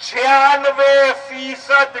96%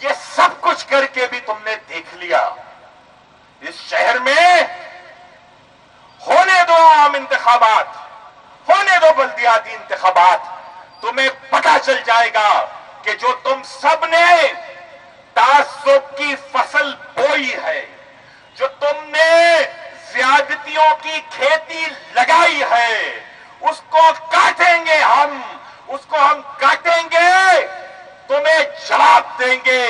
یہ سب کچھ کر کے بھی تم نے دیکھ لیا اس شہر میں ہونے دو عام انتخابات، ہونے دو بلدیاتی انتخابات، تمہیں پتہ چل جائے گا کہ جو تم سب نے تعصب کی فصل بوئی ہے، جو تم نے زیادتیوں کی کھیتی لگائی ہے، اس کو کاٹیں گے ہم، اس کو ہم کاٹیں گے، تمہیں جواب دیں گے،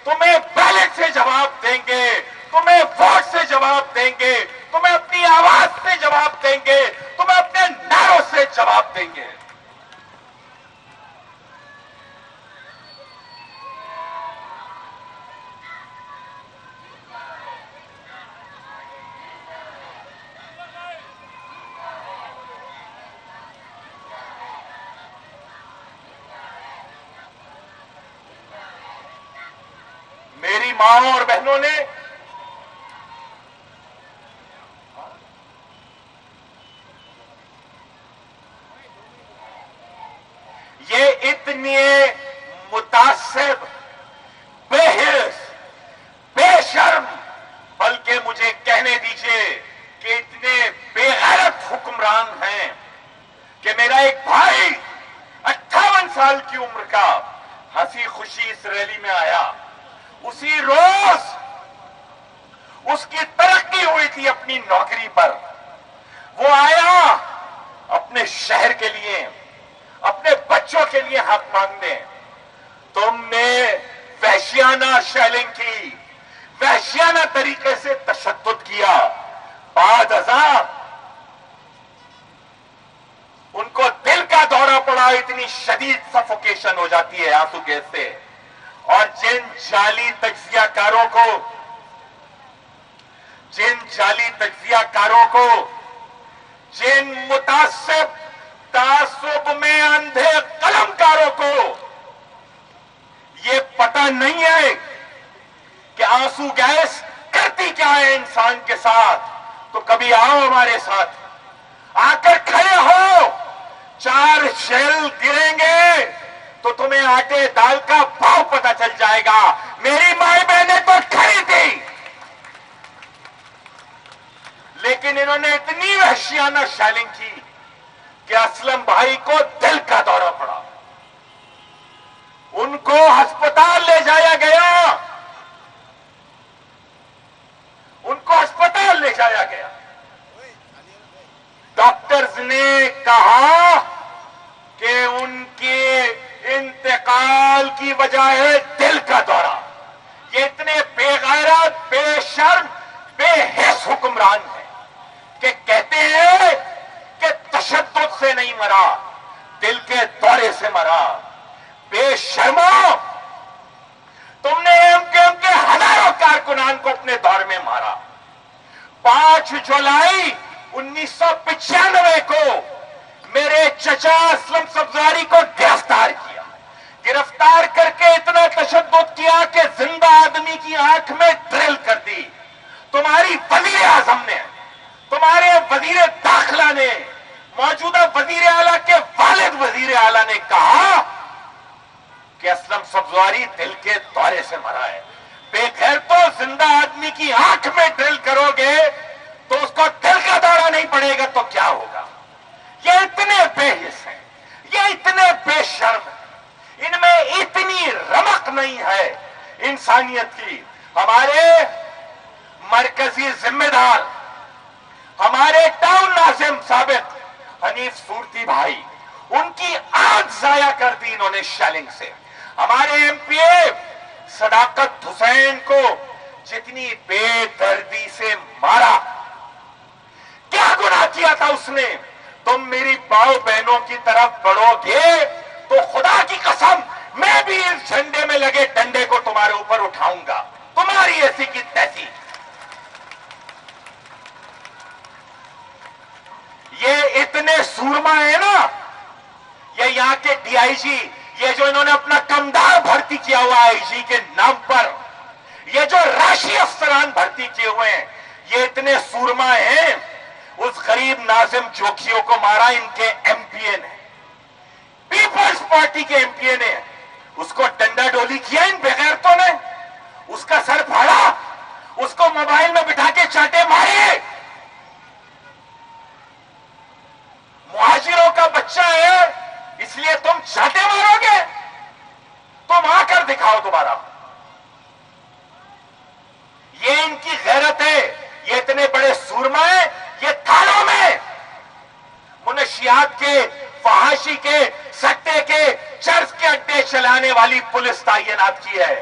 تمہیں بیلٹ سے جواب دیں گے، تمہیں ووٹ سے جواب دیں گے، تمہیں اپنی آواز سے جواب دیں گے، تمہیں اپنے نعروں سے جواب دیں گے۔ میری ماں اور بہنوں نے یہ اتنی متعصب، بے حس، بے شرم، بلکہ مجھے کہنے دیجئے کہ اتنے بے غیرت حکمران ہیں کہ میرا ایک بھائی 58 سال کی عمر کا ہنسی خوشی اس ریلی میں آیا، اسی روز اس کی ترقی ہوئی تھی اپنی نوکری پر، وہ آیا اپنے شہر کے لیے، اپنے بچوں کے لیے حق مانگنے، تم نے وحشیانہ شیلنگ کی، وحشیانہ طریقے سے تشدد کیا، بعد ازاں ان کو دل کا دورہ پڑا، اتنی شدید سفوکیشن ہو جاتی ہے آنسو گیس سے، اور جن جعلی تجزیہ کاروں کو، جن متعصب تعصب میں اندھے قلم کاروں کو یہ پتہ نہیں ہے کہ آنسو گیس کرتی کیا ہے انسان کے ساتھ، تو کبھی آؤ ہمارے ساتھ، آ کر کھڑے ہو، 4 شیل گریں گے تو تمہیں آٹے دال کا بھاؤ پتہ چل جائے گا۔ میری مائی بہنیں تو کھڑی تھی، لیکن انہوں نے اتنی وحشیانہ شیلنگ کی کہ اسلم بھائی کو دل کا دورہ پڑا، ان کو ہسپتال لے جایا گیا، ان کو ہسپتال لے جایا گیا، ڈاکٹرز نے کہا کہ ان کے انتقال کی وجہ ہے دل کا دورہ۔ یہ اتنے بے غیرت، بے شرم، بے حس حکمران ہیں کہ کہتے ہیں کہ تشدد سے نہیں مرا، دل کے دورے سے مرا۔ بے شرمو، تم نے ایم کیو ایم کے ہزاروں کارکنان کو اپنے دور میں مارا۔ 5 جولائی 1995 کو میرے چچا اسلم سبزواری کو گرفتار کیا، گرفتار کر کے اتنا تشدد کیا کہ زندہ آدمی کی آنکھ میں ڈرل کر دی۔ تمہاری وزیر اعظم نے، تمہارے وزیر داخلہ نے، موجودہ وزیر اعلیٰ کے والد وزیر اعلیٰ نے کہا کہ اسلم سبزواری دل کے دورے سے مرا ہے۔ بے خیر تو زندہ آدمی کی آنکھ میں ڈرل کرو گے تو اس کو دل کا دورہ نہیں پڑے گا تو کیا ہوگا؟ یہ اتنے بے حس ہیں، یہ اتنے بے شرم ہیں، ان میں اتنی رمق نہیں ہے انسانیت کی۔ ہمارے مرکزی ذمہ دار، ہمارے ٹاؤن ناظم سابق حنیف صورتی بھائی، ان کی آنکھ ضائع کر دی انہوں نے شیلنگ سے۔ ہمارے ایم پی اے صداقت حسین کو جتنی بے دردی سے مارا، کیا گناہ کیا تھا اس نے؟ تم میری باؤ بہنوں کی طرف بڑھو گے تو خدا کی قسم میں بھی اس جھنڈے میں لگے ڈنڈے کو تمہارے اوپر اٹھاؤں گا، تمہاری ایسی کی تیسی۔ یہ اتنے سورما ہیں نا، یہ یہاں کے ڈی آئی جی، یہ جو انہوں نے اپنا کمدار بھرتی کیا ہوا آئی جی کے نام پر، یہ جو راشی افسران بھرتی کیے ہوئے ہیں، یہ اتنے سورما ہیں، اس غریب ناظم جوکھیوں کو مارا ان کے ایم پی اے نے، پیپلز پارٹی کے ایم پی اے نے، اس کو ڈنڈا ڈولی کیا ان بغیرتوں نے، اس کا سر پھاڑا، اس کو موبائل میں بٹھا کے چاٹے مارے. مہاجروں کا بچہ ہے اس لیے تم چاٹے مارو گے؟ تم آ کر دکھاؤ دوبارہ. یہ ان کی غیرت ہے. یہ اتنے بڑے سورما ہیں، یہ تھانوں میں منشیات کے، فحاشی کے، سٹے کے، چرس کے اڈے چلانے والی پولیس تعینات کی ہے.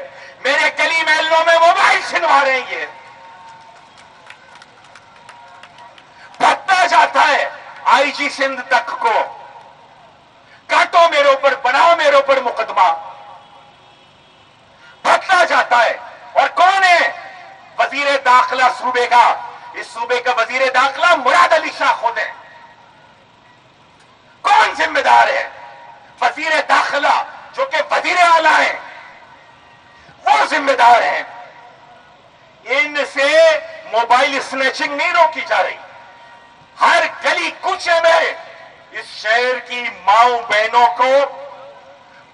میرے گلی محلوں میں موبائل چھنوا رہے ہیں. یہ بھگتا جاتا ہے آئی جی سندھ تک کو، کاٹو میرے اوپر، بناؤ میرے اوپر مقدمہ. بھگتا جاتا ہے. اور کون ہے وزیر داخلہ صوبے کا؟ اس صوبے کا وزیر داخلہ مراد علی شاہ خود ہے. کون ذمہ دار ہے؟ وزیر داخلہ جو کہ وزیر اعلیٰ ہیں، وہ ذمہ دار ہیں. ان سے موبائل سنیچنگ نہیں روکی جا رہی. ہر گلی کوچے میں اس شہر کی ماؤں بہنوں کو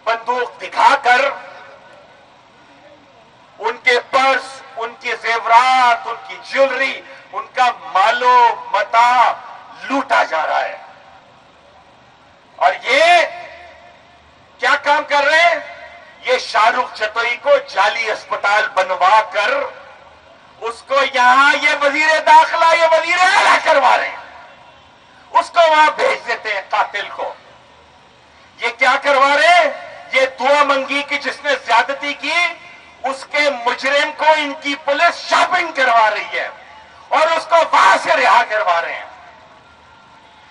بندوق دکھا کر ان کے پرس، ان کے زیورات، ان کی جیولری، ان کا مال و متاع لوٹا جا رہا ہے. اور یہ کیا کام کر رہے ہیں؟ یہ شاہ رخ چتوئی کو جعلی اسپتال بنوا کر اس کو یہاں یہ وزیر داخلہ، یہ وزیر اعلیٰ کروا رہے ہیں. اس کو وہاں بھیج دیتے ہیں قاتل کو. یہ کیا کروا رہے ہیں؟ یہ دعا منگی کہ جس نے زیادتی کی اس کے مجرم کو ان کی پولیس شاپنگ کروا رہی ہے اور اس کو وہاں سے رہا کروا رہے ہیں.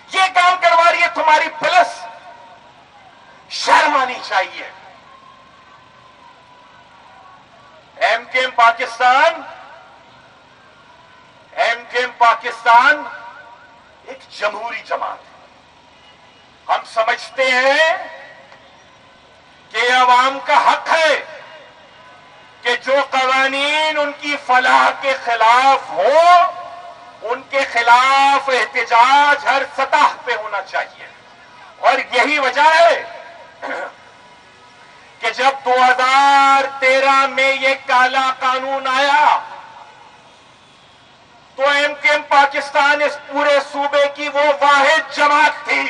یہ کام کروا رہی ہے تمہاری پولیس. شرم آنی چاہیے. ایم کے ایم پاکستان ایک جمہوری جماعت ہے. ہم سمجھتے ہیں کہ عوام کا حق ہے کہ جو قوانین ان کی فلاح کے خلاف ہو، ان کے خلاف احتجاج ہر سطح پہ ہونا چاہیے. اور یہی وجہ ہے کہ جب 2013 میں یہ کالا قانون آیا تو ایم کے ایم پاکستان اس پورے صوبے کی وہ واحد جماعت تھی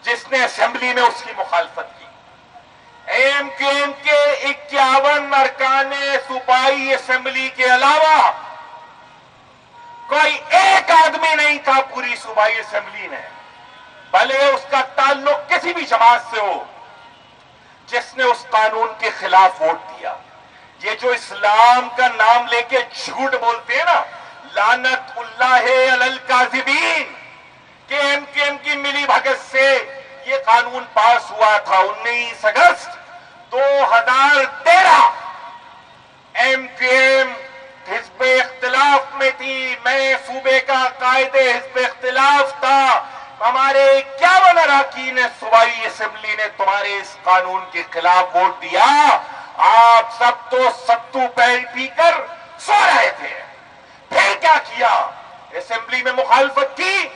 جس نے اسمبلی میں اس کی مخالفت کی. ایم کیو ایم کے 51 ارکان صوبائی اسمبلی کے علاوہ کوئی ایک آدمی نہیں تھا پوری صوبائی اسمبلی میں، بھلے اس کا تعلق کسی بھی جماعت سے ہو، جس نے اس قانون کے خلاف ووٹ دیا. یہ جو اسلام کا نام لے کے جھوٹ بولتے ہیں نا، لعنت اللہ علی الکاذبین، کہ ایم کیو ایم کی ملی بھگت سے یہ قانون پاس ہوا تھا. 19 اگست 2013 ایم کیو ایم حزب اختلاف میں تھی. میں صوبے کا قائد حزب اختلاف تھا. ہمارے 51 اراکین صوبائی اسمبلی نے تمہارے اس قانون کے خلاف ووٹ دیا. آپ سب تو ستو پی کر سو رہے تھے. پھر کیا کیا؟ اسمبلی میں مخالفت کی.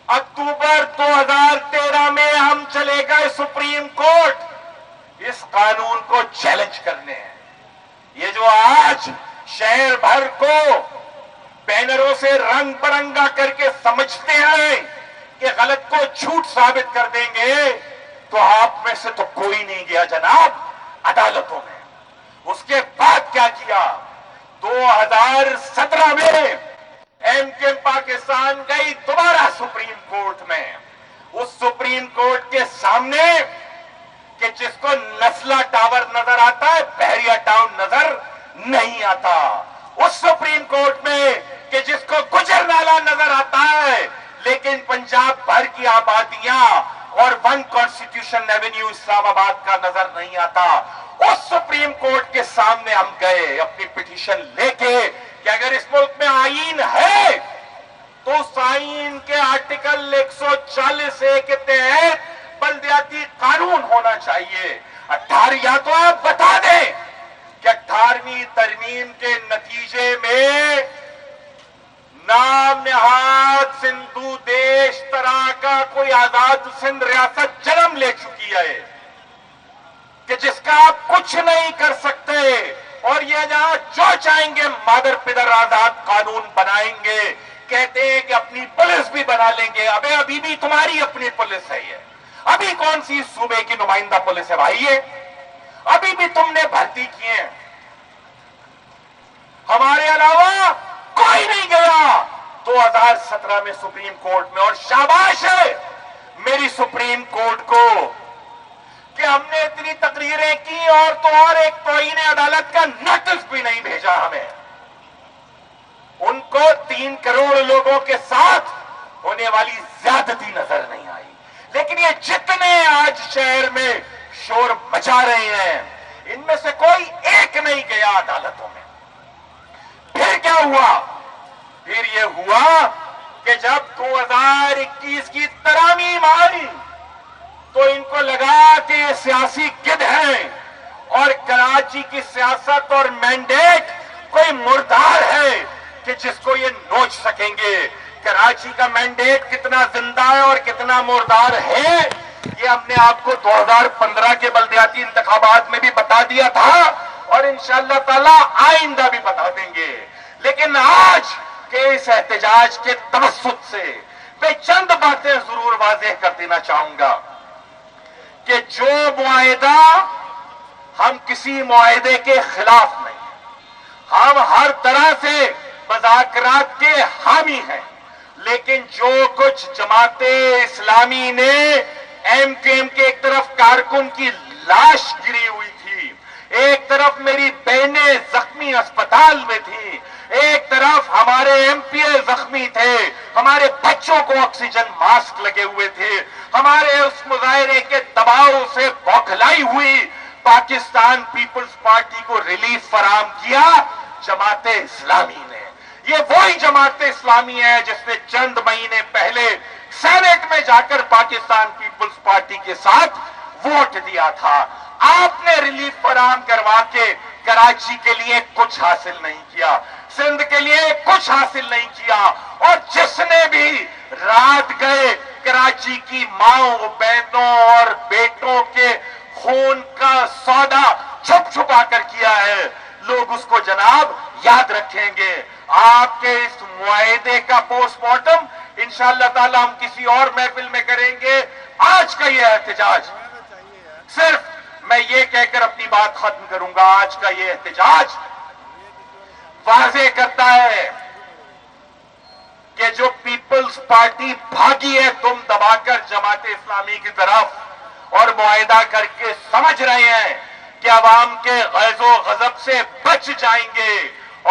اکتوبر 2013 میں ہم چلے گئے سپریم کورٹ اس قانون کو چیلنج کرنے. یہ جو آج شہر بھر کو بینروں سے رنگ برنگا کر کے سمجھتے ہیں کہ غلط کو جھوٹ ثابت کر دیں گے، تو آپ میں سے تو کوئی نہیں گیا جناب عدالتوں میں. اس کے بعد کیا کیا؟ 2017 میں ایم کے ایم پاکستان گئی دوبارہ سپریم کورٹ میں. اس سپریم کورٹ کے سامنے کہ جس کو نسلا ٹاور نظر آتا ہے، بحریہ ٹاؤن نظر نہیں آتا. اس سپریم کورٹ میں کہ جس کو گجر نالہ نظر آتا ہے لیکن پنجاب بھر کی آبادیاں اور 1 کانسٹیٹیوشن ایونیو اسلام آباد کا نظر نہیں آتا. اس سپریم کورٹ کے سامنے ہم گئے اپنی پٹیشن لے کے کہ اگر اس ملک میں آئین ہے تو اس آئین کے آرٹیکل 140A کے تحت بلدیاتی قانون ہونا چاہیے. 18 یا تو آپ بتا دیں کہ 18ویں ترمیم کے نتیجے میں نام نہاد سندھو دیش طرح کا کوئی آزاد سندھ ریاست جنم لے چکی ہے. کہ جس کا آپ کچھ نہیں کر سکتے، اور یہ جہاں جو چاہیں گے مادر پدر آزاد قانون بنائیں گے، کہتے ہیں کہ اپنی پولیس بھی بنا لیں گے۔ ابھی بھی تمہاری اپنی پولیس ہے یہ، ابھی کون سی صوبے کی نمائندہ پولیس ہے بھائی یہ؟ ابھی بھی تم نے بھرتی کیے ہیں، ہمارے علاوہ کوئی نہیں گیا 2017 میں سپریم کورٹ میں، اور شاباش ہے میری سپریم کورٹ کو کہ ہم نے اتنی تقریریں کی اور تو اور ایک توہین عدالت کا نوٹس بھی نہیں بھیجا ہمیں۔ ان کو 3 کروڑ لوگوں کے ساتھ ہونے والی زیادتی نظر نہیں آئی، لیکن یہ جتنے آج شہر میں شور مچا رہے ہیں ان میں سے کوئی ایک نہیں گیا عدالتوں میں۔ پھر کیا ہوا؟ پھر یہ ہوا کہ جب 2021 کی ترامیم آئی تو ان کو لگا کہ یہ سیاسی گدھ ہیں اور کراچی کی سیاست اور مینڈیٹ کوئی مردار ہے کہ جس کو یہ نوچ سکیں گے۔ کراچی کا مینڈیٹ کتنا زندہ ہے اور کتنا مردار ہے یہ ہم نے آپ کو 2015 کے بلدیاتی انتخابات میں بھی بتا دیا تھا، اور انشاءاللہ تعالی آئندہ بھی بتا دیں گے۔ لیکن آج کے اس احتجاج کے توسط سے میں چند باتیں ضرور واضح کر دینا چاہوں گا کہ جو معاہدہ، ہم کسی معاہدے کے خلاف نہیں، ہم ہر طرح سے مذاکرات کے حامی ہیں، لیکن جو کچھ جماعت اسلامی نے ایم کیو ایم کے ایک طرف کارکن کی لاش گری ہوئی تھی، ایک طرف میری بہنیں زخمی اسپتال میں تھی، ایک طرف ہمارے ایم پی اے زخمی تھے، ہمارے بچوں کو آکسیجن ماسک لگے ہوئے تھے، ہمارے اس مظاہرے کے دباؤ سے بوکھلائی ہوئی پاکستان پیپلز پارٹی کو ریلیف فراہم کیا جماعت اسلامی نے۔ یہ وہی جماعت اسلامی ہے جس نے چند مہینے پہلے سینٹ میں جا کر پاکستان پیپلز پارٹی کے ساتھ ووٹ دیا تھا۔ آپ نے ریلیف فراہم کروا کے کراچی کے لیے کچھ حاصل نہیں کیا، سندھ کے لیے کچھ حاصل نہیں کیا، اور جس نے بھی رات گئے کراچی کی ماؤں، بہنوں اور بیٹوں کے خون کا سودا چھپ چھپا کر کیا ہے، لوگ اس کو جناب یاد رکھیں گے۔ آپ کے اس معاہدے کا پوسٹ مارٹم انشاءاللہ تعالی ہم کسی اور محفل میں کریں گے۔ آج کا یہ احتجاج، صرف میں یہ کہہ کر اپنی بات ختم کروں گا، آج کا یہ احتجاج واضح کرتا ہے کہ جو پیپلز پارٹی بھاگی ہے دم دبا کر جماعت اسلامی کی طرف اور معاہدہ کر کے سمجھ رہے ہیں کہ عوام کے غیظ و غضب سے بچ جائیں گے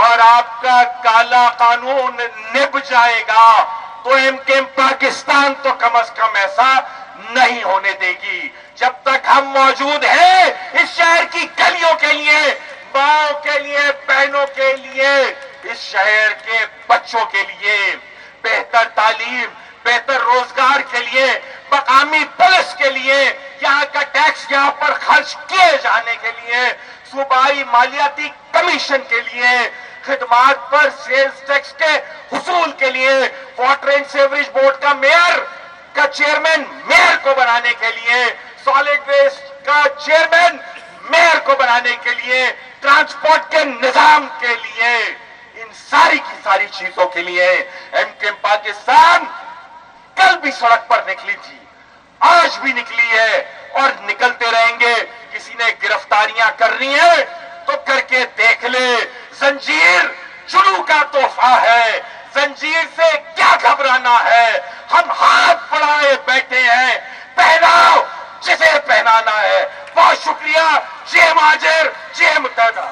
اور آپ کا کالا قانون نب جائے گا، تو ایم کے ایم پاکستان تو کم از کم ایسا نہیں ہونے دے گی۔ جب تک ہم موجود ہیں اس شہر کی گلیوں کے لیے، ماؤں کے لیے، بہنوں کے لیے، اس شہر کے بچوں کے لیے بہتر تعلیم، بہتر روزگار کے لیے، مقامی پولیس کے لیے، یہاں کا ٹیکس یہاں پر خرچ کیے جانے کے لیے، صوبائی مالیاتی کمیشن کے لیے، خدمات پر سیلز ٹیکس کے حصول کے لیے، واٹر اینڈ سیوریج بورڈ کا میئر کا چیئرمین میئر کو بنانے کے لیے، سالڈ ویسٹ کا چیئرمین میئر کو بنانے کے لیے، ٹرانسپورٹ کے نظام کے لیے، ان ساری کی ساری چیزوں کے لیے ایم کے ایم پاکستان کل بھی سڑک پر نکلی تھی، آج بھی نکلی ہے اور نکلتے رہیں گے۔ کسی نے گرفتاریاں کرنی ہے تو کر کے دیکھ لے، زنجیر جلو کا تحفہ ہے، زنجیر سے کیا گھبرانا ہے، ہم ہاتھ بڑھائے بیٹھے ہیں، پہناؤ جسے پہنانا ہے۔ بہت شکریہ، جے مہاجر، جے متحدہ۔